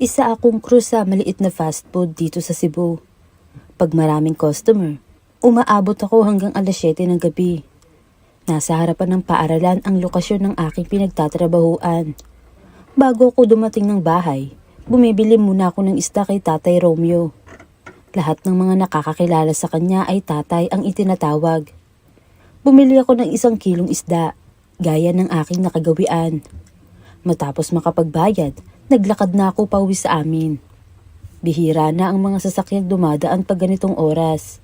Isa akong crew sa maliit na fast food dito sa Cebu. Pag maraming customer, umaabot ako hanggang alas 7 ng gabi. Nasa harapan ng paaralan ang lokasyon ng aking pinagtatrabahuan. Bago ako dumating ng bahay, bumibili muna ako ng isda kay Tatay Romeo. Lahat ng mga nakakakilala sa kanya ay tatay ang itinatawag. Bumili ako ng 1 kilong isda, gaya ng aking nakagawian. Matapos makapagbayad, naglakad na ako pauwi sa amin. Bihira na ang mga sasakyang dumadaan pag ganitong oras.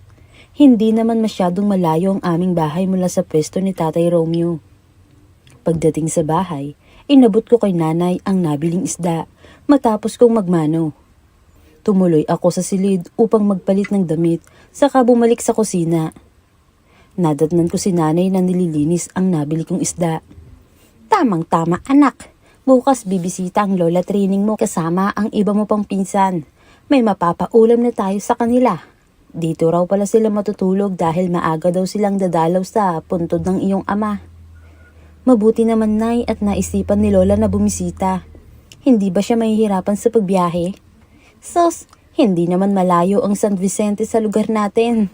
Hindi naman masyadong malayo ang aming bahay mula sa pwesto ni Tatay Romeo. Pagdating sa bahay, inabot ko kay nanay ang nabiling isda matapos kong magmano. Tumuloy ako sa silid upang magpalit ng damit saka bumalik sa kusina. Nadatnan ko si nanay na nililinis ang nabili kong isda. Tamang-tama anak, bukas bibisita ang lola training mo kasama ang iba mo pang pinsan. May mapapaulam na tayo sa kanila. Dito raw pala sila matutulog dahil maaga daw silang dadalaw sa puntod ng iyong ama. Mabuti naman nay at naisipan ni lola na bumisita. Hindi ba siya mahihirapan sa pagbiyahe? Sus, hindi naman malayo ang San Vicente sa lugar natin.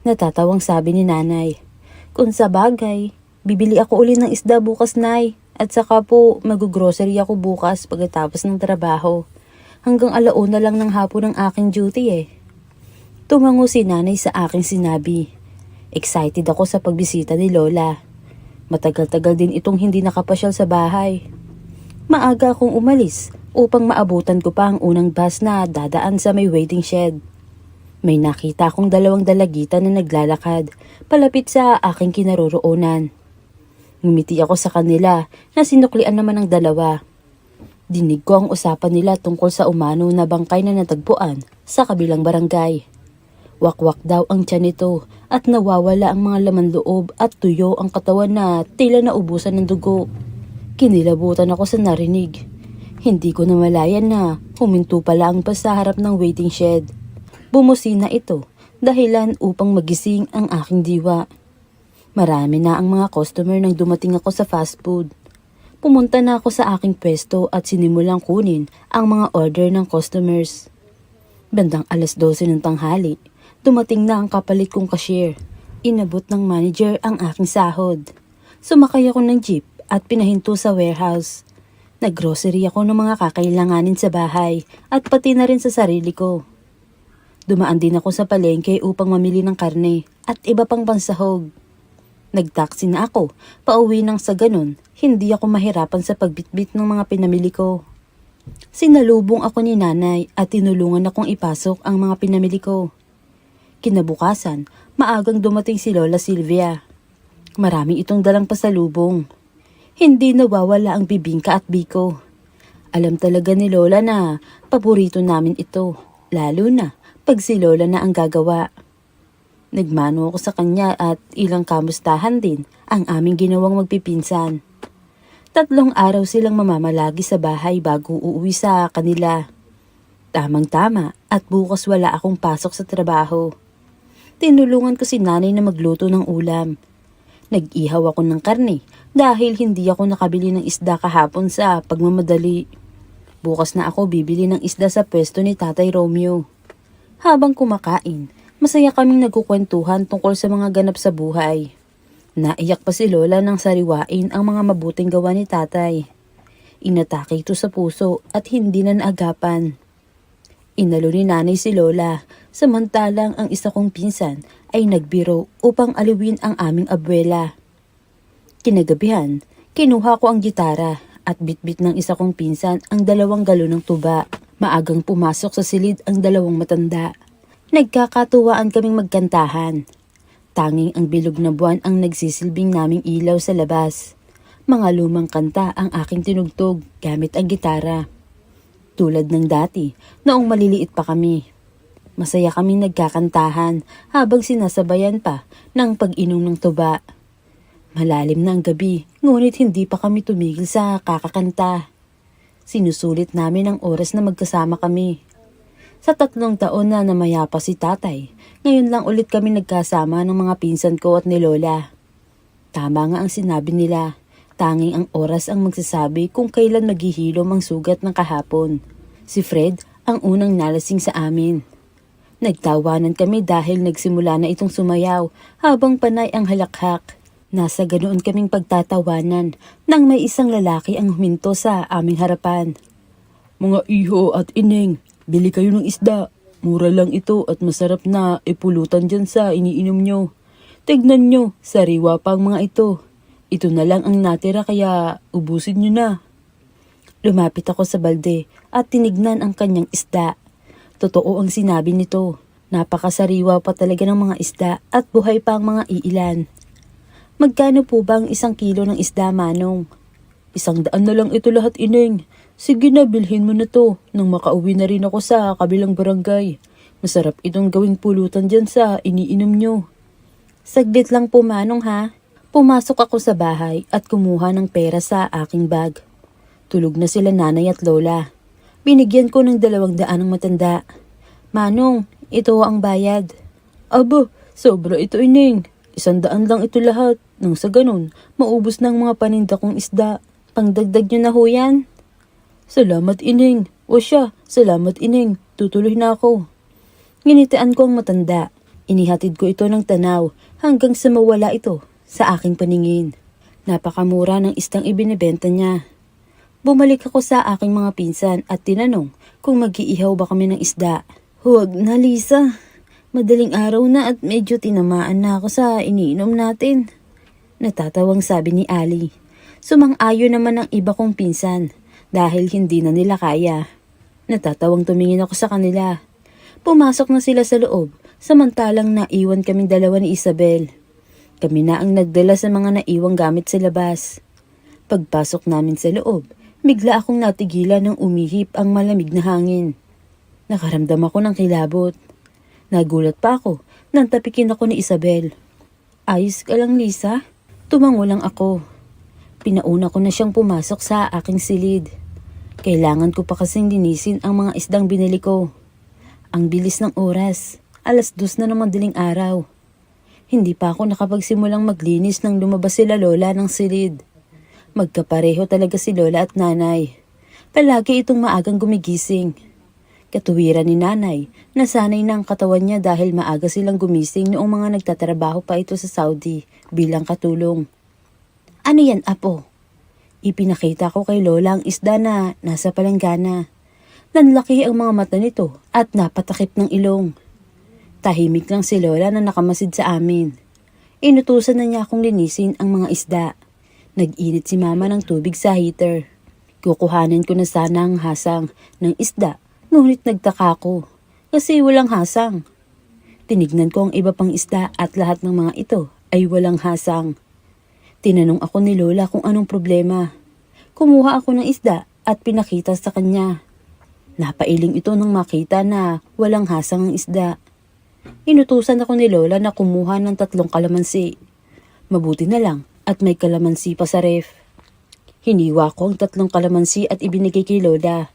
Natatawang sabi ni nanay. Kung sa bagay, bibili ako uli ng isda bukas nay. At saka po mag-grocery ako bukas pagkatapos ng trabaho. Hanggang 1:00 lang ng hapon ang aking duty eh. Tumango si nanay sa aking sinabi. Excited ako sa pagbisita ni lola. Matagal-tagal din itong hindi nakapasyal sa bahay. Maaga akong umalis upang maabutan ko pa ang unang bus na dadaan sa may waiting shed. May nakita akong 2 dalagitan na naglalakad palapit sa aking kinaroroonan. Ngumiti ako sa kanila na sinuklian naman ang dalawa. Dinig ko ang usapan nila tungkol sa umano na bangkay na natagpuan sa kabilang barangay. Wakwak daw ang tiyan nito at nawawala ang mga laman loob at tuyo ang katawan na tila naubusan ng dugo. Kinilabutan ako sa narinig. Hindi ko namalayan na huminto pala ang bus sa harap ng waiting shed. Bumusina ito dahilan upang magising ang aking diwa. Marami na ang mga customer nang dumating ako sa fast food. Pumunta na ako sa aking pwesto at sinimulang kunin ang mga order ng customers. Bandang alas 12 ng tanghali, dumating na ang kapalit kong cashier. Inabot ng manager ang aking sahod. Sumakay ako ng jeep at pinahinto sa warehouse. Naggrocery ako ng mga kakailanganin sa bahay at pati na rin sa sarili ko. Dumaan din ako sa palengke upang mamili ng karne at iba pang pansahog. Nagtaksi na ako, pauwi nang sa ganun, hindi ako mahirapan sa pagbitbit ng mga pinamili ko. Sinalubong ako ni nanay at tinulungan akong ipasok ang mga pinamili ko. Kinabukasan, maagang dumating si Lola Silvia. Marami itong dalang pasalubong. Hindi nawawala ang bibingka at biko. Alam talaga ni Lola na paborito namin ito, lalo na pag si Lola na ang gagawa. Nagmano ako sa kanya at ilang kamustahan din ang aming ginawang magpipinsan. 3 araw silang mamamalagi sa bahay bago uuwi sa kanila. Tamang-tama at bukas wala akong pasok sa trabaho. Tinulungan ko si nanay na magluto ng ulam. Nag-ihaw ako ng karne dahil hindi ako nakabili ng isda kahapon sa pagmamadali. Bukas na ako bibili ng isda sa pwesto ni Tatay Romeo. Habang kumakain, masaya kaming nagkukwentuhan tungkol sa mga ganap sa buhay. Naiyak pa si Lola nang sariwain ang mga mabuting gawa ni Tatay. Inatake ito sa puso at hindi na naagapan. Inalo ni nanay si Lola, samantalang ang isa kong pinsan ay nagbiro upang aliwin ang aming abuela. Kinagabihan, kinuha ko ang gitara at bitbit ng isa kong pinsan ang 2 galon ng tuba. Maagang pumasok sa silid ang 2 matanda. Nagkakatuwaan kaming magkantahan. Tanging ang bilog na buwan ang nagsisilbing naming ilaw sa labas. Mga lumang kanta ang aking tinugtog gamit ang gitara. Tulad ng dati, noong maliliit pa kami. Masaya kaming nagkakantahan habang sinasabayan pa ng pag-inom ng tuba. Malalim na ang gabi, ngunit hindi pa kami tumigil sa kakakanta. Sinusulit namin ang oras na magkasama kami. Sa 3 taon na namayapa si Tatay, ngayon lang ulit kami nagkasama ng mga pinsan ko at ni Lola. Tama nga ang sinabi nila. Tanging ang oras ang magsasabi kung kailan maghihilom ang sugat ng kahapon. Si Fred ang unang nalasing sa amin. Nagtawanan kami dahil nagsimula na itong sumayaw habang panay ang halakhak. Nasa ganoon kaming pagtatawanan nang may isang lalaki ang huminto sa aming harapan. Mga iho at ineng, bili kayo ng isda. Mura lang ito at masarap na ipulutan dyan sa iniinom nyo. Tignan nyo, sariwa pa ang mga ito. Ito na lang ang natira kaya ubusin nyo na. Lumapit ako sa balde at tinignan ang kanyang isda. Totoo ang sinabi nito. Napakasariwa pa talaga ng mga isda at buhay pa ang mga iilan. Magkano po ba ang 1 kilo ng isda, Manong? 100 na lang ito lahat, ineng. Sige na, bilhin mo na to nang makauwi na rin ako sa kabilang barangay. Masarap itong gawing pulutan dyan sa iniinom nyo. Saglit lang po, Manong, ha? Pumasok ako sa bahay at kumuha ng pera sa aking bag. Tulog na sila nanay at lola. Binigyan ko ng 200 ang matanda. Manong, ito ang bayad. Aba, sobra ito, ineng. 100 lang ito lahat. Nang sa ganun, maubos na ang mga paninda kong isda. Pangdagdag nyo na ho yan. Salamat, ineng. O siya, salamat, ineng. Tutuloy na ako. Nginitian ko ang matanda. Inihatid ko ito ng tanaw hanggang sa mawala ito sa aking paningin. Napakamura ng isdang ibinebenta niya. Bumalik ako sa aking mga pinsan at tinanong kung mag-iihaw ba kami ng isda. Huwag na, Lisa. Madaling araw na at medyo tinamaan na ako sa iniinom natin. Natatawang sabi ni Ali. Sumang-ayo naman ang iba kong pinsan dahil hindi na nila kaya. Natatawang tumingin ako sa kanila. Pumasok na sila sa loob samantalang naiwan kaming dalawa ni Isabel. Kami na ang nagdala sa mga naiwang gamit sa labas. Pagpasok namin sa loob, bigla akong natigilan ng umihip ang malamig na hangin. Nakaramdam ako ng kilabot. Nagulat pa ako nang tapikin ako ni Isabel. Ayos ka lang, Lisa? Tumango lang ako. Pinauna ko na siyang pumasok sa aking silid. Kailangan ko pa kasing linisin ang mga isdang binili ko. Ang bilis ng oras, 2:00 na ng madaling araw. Hindi pa ako nakapagsimulang maglinis nang lumabas sila lola ng silid. Magkapareho talaga si lola at nanay. Palagi itong maagang gumigising. Katuwiran ni nanay, nasanay na ang katawan niya dahil maaga silang gumising noong mga nagtatrabaho pa ito sa Saudi bilang katulong. Ano yan, apo? Ipinakita ko kay lola ang isda na nasa palanggana. Nanlaki ang mga mata nito at napatakip ng ilong. Tahimik lang si lola na nakamasid sa amin. Inutusan na niya akong linisin ang mga isda. Nag-init si mama ng tubig sa heater. Kukuhanin ko na sana ang hasang ng isda, ngunit nagtaka ko kasi walang hasang. Tinignan ko ang iba pang isda at lahat ng mga ito ay walang hasang. Tinanong ako ni lola kung anong problema. Kumuha ako ng isda at pinakita sa kanya. Napailing ito nang makita na walang hasang ang isda. Inutusan ako ni lola na kumuha ng 3 kalamansi. Mabuti na lang at may kalamansi pa sa ref. Hiniwa ko ang 3 kalamansi at ibinigay kay lola.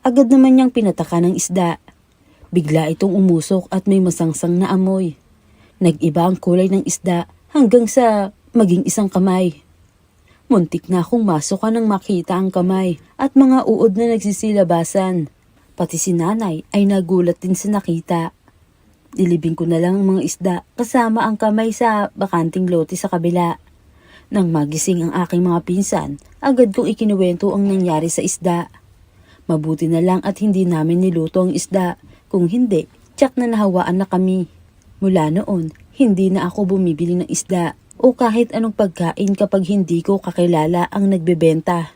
Agad naman niyang pinataka ng isda. Bigla itong umusok at may masangsang na amoy. Nag-iba ang kulay ng isda hanggang sa maging isang kamay. Muntik na akong masukan nang makita ang kamay at mga uod na nagsisilabasan. Pati si nanay ay nagulat din sa nakita. Dilibing ko na lang ang mga isda kasama ang kamay sa bakanting lote sa kabila. Nang magising ang aking mga pinsan, agad kong ikinuwento ang nangyari sa isda. Mabuti na lang at hindi namin niluto ang isda. Kung hindi, tiyak na nahawaan na kami. Mula noon, hindi na ako bumibili ng isda o kahit anong pagkain kapag hindi ko kakilala ang nagbebenta.